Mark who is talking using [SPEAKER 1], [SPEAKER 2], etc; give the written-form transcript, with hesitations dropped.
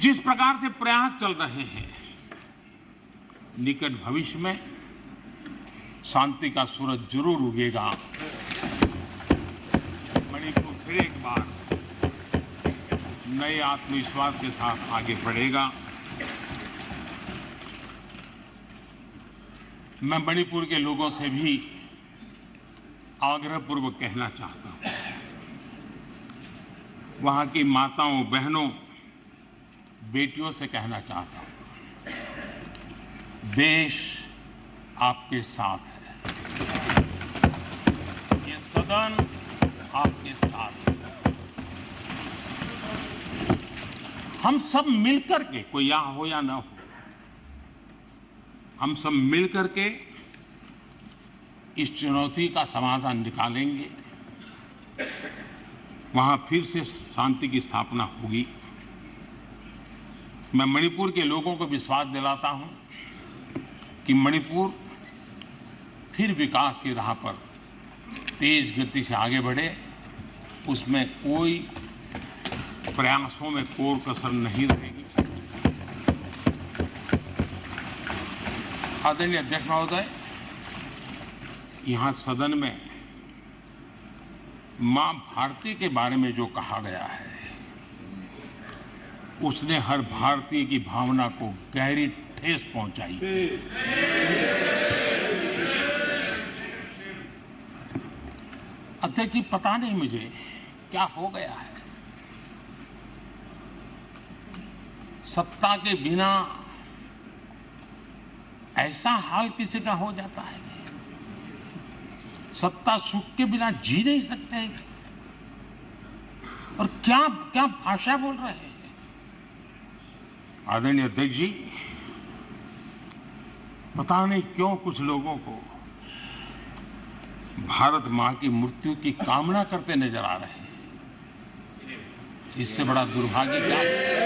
[SPEAKER 1] जिस प्रकार से प्रयास चल रहे हैं, निकट भविष्य में शांति का सूरज जरूर उगेगा। मणिपुर फिर एक बार नए आत्मविश्वास के साथ आगे बढ़ेगा। मैं मणिपुर के लोगों से भी आग्रहपूर्वक कहना चाहता हूं, वहां की माताओं, बहनों, बेटियों से कहना चाहता हूं, देश आपके साथ है, ये सदन आपके साथ है। हम सब मिलकर के, कोई यहां हो या ना हो, हम सब मिलकर के इस चुनौती का समाधान निकालेंगे। वहां फिर से शांति की स्थापना होगी। मैं मणिपुर के लोगों को विश्वास दिलाता हूं कि मणिपुर फिर विकास की राह पर तेज गति से आगे बढ़े, उसमें कोई प्रयासों में कोई कसर नहीं रहेगी। आदरणीय अध्यक्ष महोदय, यहाँ सदन में मां भारती के बारे में जो कहा गया है, उसने हर भारतीय की भावना को गहरी ठेस पहुंचाई। अध्यक्ष जी, पता नहीं मुझे क्या हो गया है, सत्ता के बिना ऐसा हाल किसी का हो जाता है, सत्ता सुख के बिना जी नहीं सकते हैं। और क्या क्या भाषा बोल रहे हैं। आदरणीय अध्यक्ष जी, पता नहीं क्यों कुछ लोगों को भारत मां की मृत्यु की कामना करते नजर आ रहे हैं। इससे बड़ा दुर्भाग्य क्या है।